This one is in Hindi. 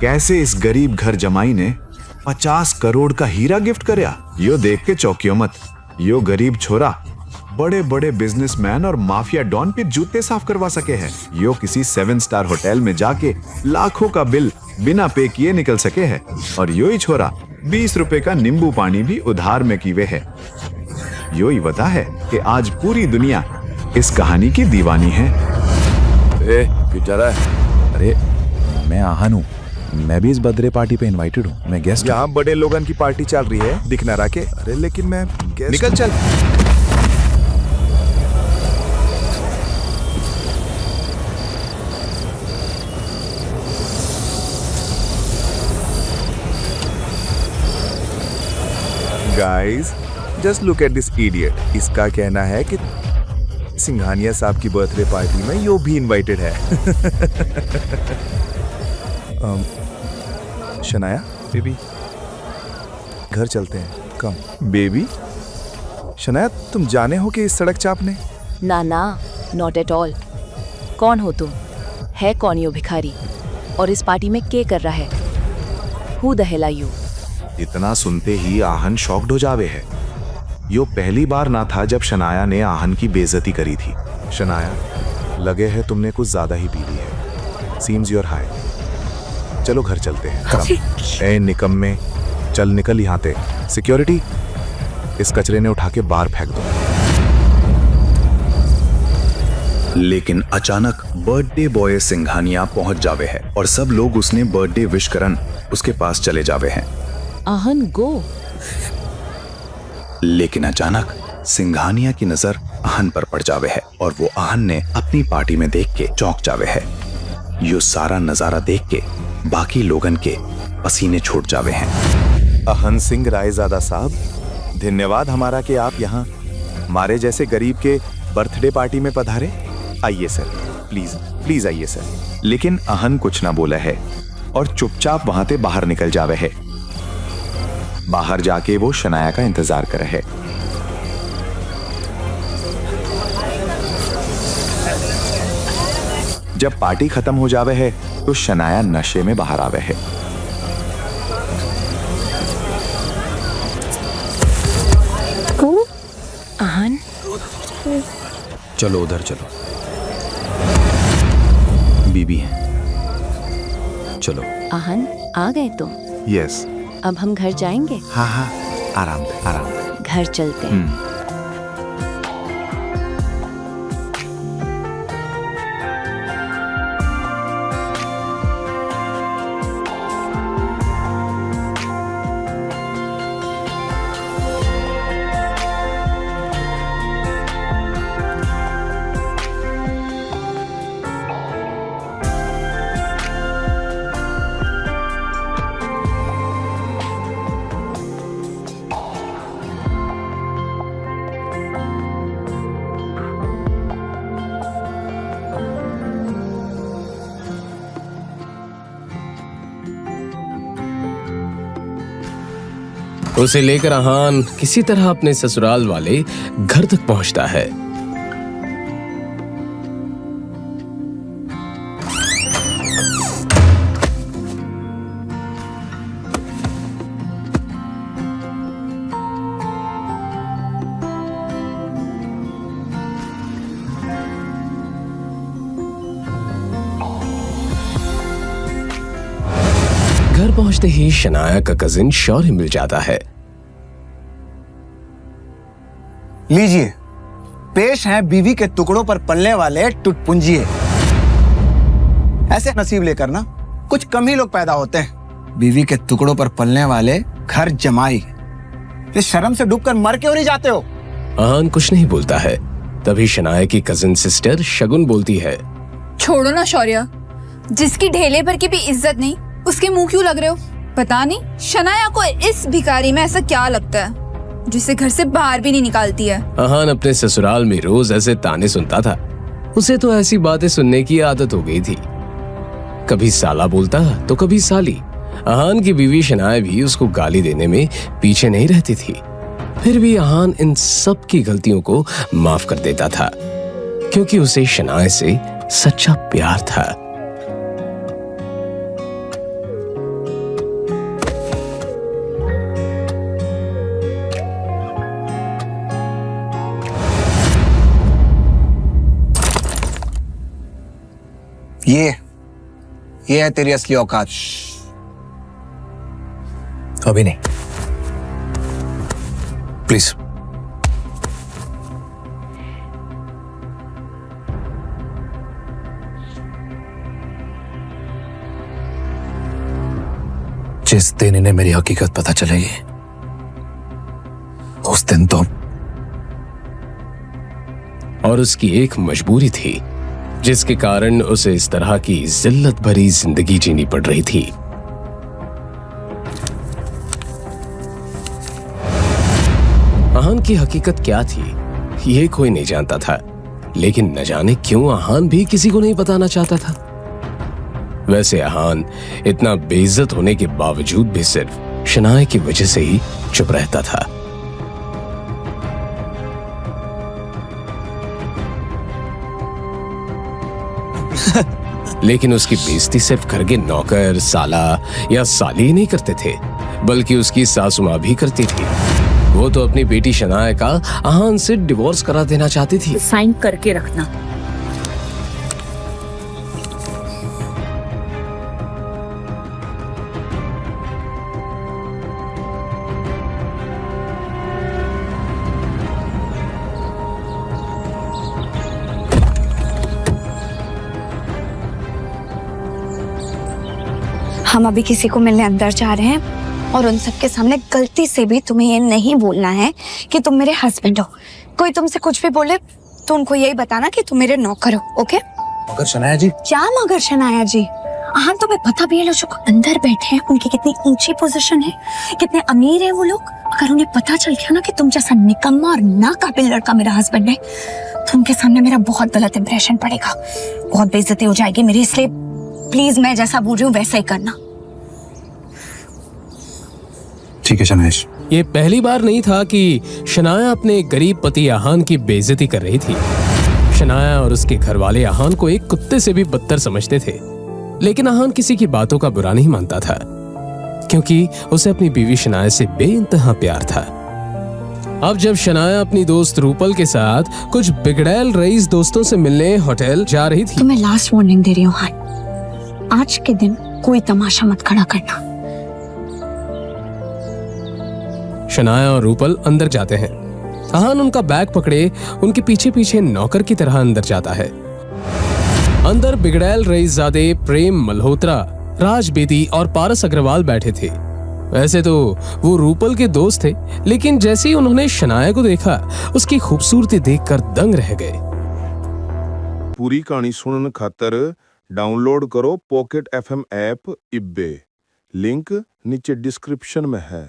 कैसे इस गरीब घर जमाई ने 50 करोड़ का हीरा गिफ्ट करया। यो देख के चौंकियो मत। यो गरीब छोरा बड़े बड़े बिजनेसमैन और माफिया डॉन पे जूते साफ करवा सके है। यो किसी 7 स्टार होटल में जाके लाखों का बिल बिना पे किए निकल सके है। और यो ही छोरा 20 रुपए का नींबू पानी भी उधार में कीवे है। यो ही वजह है कि आज पूरी दुनिया इस कहानी की दीवानी है। क्यों जा रहा है? अरे मैं आहन हूँ, मैं भी इस बर्थडे पार्टी पे इनवाइटेड हूँ। मैं गेस्ट। यहाँ बड़े लोगन की पार्टी चल रही है, दिख ना रहा के। अरे लेकिन मैं गेस्ट। निकल चल। Guys just look at this idiot. इसका कहना है कि सिंघानिया साहब की बर्थडे पार्टी में यो भी इनवाइटेड है। शनाया बेबी घर चलते हैं। Come baby. शनाया तुम जाने हो कि इस सड़क चापने? ना ना, नॉट एट ऑल। कौन हो तुम? है कौन यो भिखारी? और इस पार्टी में क्या कर रहा है? Who the hell are you? इतना सुनते ही आहन शॉक्ड हो जावे है। यो पहली बार ना था जब शनाया ने आहन की बेइज्जती करी थी। शनाया लगे है तुमने कुछ ज्यादा ही पी ली है। Seems you're high. चलो घर चलते हैं। ए निकम्मे, चल निकल यहाँ से। सिक्योरिटी, इस कचरे ने उठा के बाहर फेंक दो। लेकिन अचानक बर्थडे बॉय सिंघानिया पहुंच जावे है और सब लोग उसने बर्थडे विश करन उसके पास चले जावे हैं। आहन गो। लेकिन अचानक सिंघानिया की नजर आहन पर पड़ जावे है और वो आहन ने अपनी पार्टी में देख के चौंक जावे है। यो सारा नजारा देख के बाकी लोगन के पसीने छूट जावे हैं। आहन सिंह रायजादा साहब, धन्यवाद हमारा कि आप यहाँ हमारे जैसे गरीब के बर्थडे पार्टी में पधारे। आइए सर, प्लीज प्लीज आइए सर। लेकिन आहन कुछ ना बोला है और चुपचाप वहां से बाहर निकल जावे है। बाहर जाके वो शनाया का इंतजार कर रहे। जब पार्टी खत्म हो जावे है तो शनाया नशे में बाहर आवे है। आहन चलो उधर चलो, बीबी है। चलो। आहन आ गए तुम? यस। अब हम घर जाएंगे? हाँ हाँ, आराम से आराम से। घर चलते हैं। उसे लेकर आहान किसी तरह अपने ससुराल वाले घर तक पहुंचता है। घर पहुंचते ही शनाया का कजिन शौर्य मिल जाता है। लीजिए, पेश है बीवी के टुकड़ों पर पलने वाले टुटपुंजिए। ऐसे नसीब लेकर ना कुछ कम ही लोग पैदा होते हैं। बीवी के टुकड़ों पर पलने वाले घर जमाई। इस शर्म से डूबकर मर क्यों नहीं जाते हो? आहान कुछ नहीं बोलता है। तभी शनाया की कजिन सिस्टर शगुन बोलती है, छोड़ो ना शौर्य, जिसकी ढेले भर की भी इज्जत नहीं उसके मुंह क्यों लग रहे हो? पता नहीं शनाया को इस भिखारी में ऐसा क्या लगता है जिसे घर से बाहर भी नहीं निकालती है। आहान अपने ससुराल में रोज ऐसे ताने सुनता था। उसे तो ऐसी बातें सुनने की आदत हो गई थी। कभी साला बोलता तो कभी साली। आहान की बीवी शनाया भी उसको गाली देने में पीछे नहीं रहती थी। फिर भी आहान इन सब की गलतियों को माफ कर देता था क्योंकि उसे शनाया से सच्चा प्यार था। ये है तेरी असली औकात। अभी नहीं, प्लीज। जिस दिन इन्हें मेरी हकीकत पता चलेगी उस दिन तो। और उसकी एक मजबूरी थी जिसके कारण उसे इस तरह की जिल्लत भरी जिंदगी जीनी पड़ रही थी। आहान की हकीकत क्या थी ये कोई नहीं जानता था, लेकिन न जाने क्यों आहान भी किसी को नहीं बताना चाहता था। वैसे आहान इतना बेइज्जत होने के बावजूद भी सिर्फ शनाया की वजह से ही चुप रहता था। लेकिन उसकी बेइज्जती सिर्फ घर के नौकर, साला या साली नहीं करते थे, बल्कि उसकी सासू माँ भी करती थी। वो तो अपनी बेटी शनाया का आहान से डिवोर्स करा देना चाहती थी। साइन करके रखना। हम अभी किसी को मिलने अंदर जा रहे हैं और उन सबके सामने गलती से भी तुम्हें ये नहीं बोलना है कि तुम मेरे हस्बैंड हो। कोई तुमसे कुछ भी बोले तो उनको यही बताना कि तुम मेरे नौकर हो। ओके? मगर शनाया जी। क्या मगर शनाया जी? हाँ, तुम्हें पता भी है लोग जो अंदर बैठे हैं उनकी कितनी ऊंची पोजीशन है, कितने अमीर है वो लोग। अगर उन्हें पता चल गया ना कि तुम जैसा निकम्मा और नाकाबिल लड़का मेरा हस्बैंड है तो उनके सामने मेरा बहुत गलत इंप्रेशन पड़ेगा, बहुत बेइज्जती हो जाएगी मेरी। इसलिए प्लीज मैं जैसा बोल रही हूँ वैसा ही करना। ठीक है शनाइश। ये पहली बार नहीं था कि शनाया अपने गरीब पति आहान की बेइज्जती कर रही थी। शनाया और उसके घर वाले आहान को एक कुत्ते से भी बदतर समझते थे, लेकिन आहान किसी की बातों का बुरा नहीं मानता था, क्योंकि उसे अपनी बीवी शनाया से बेइंतहा प्यार था। अब जब शनाया अपनी दोस्त रूपल के साथ कुछ बिगड़ैल रईस दोस्तों से मिलने होटल जा रही थी। तुम्हें लास्ट वार्निंग दे रही हूँ हान, आज के दिन कोई तमाशा मत खड़ा करना। शनाया और रूपल अंदर जाते हैं। आहान उनका बैग पकड़े उनके पीछे पीछे नौकर की तरह अंदर जाता है। अंदर बिगड़ैल रईसजादे प्रेम मल्होत्रा, राज बेदी और पारस अग्रवाल बैठे थे। वैसे तो वो रूपल के दोस्त थे, लेकिन जैसे ही उन्होंने शनाया को देखा उसकी खूबसूरती देखकर दंग रह गए। पूरी कहानी सुनने खातर डाउनलोड करो पॉकेट FM ऐप इब्बे। लिंक नीचे डिस्क्रिप्शन में है।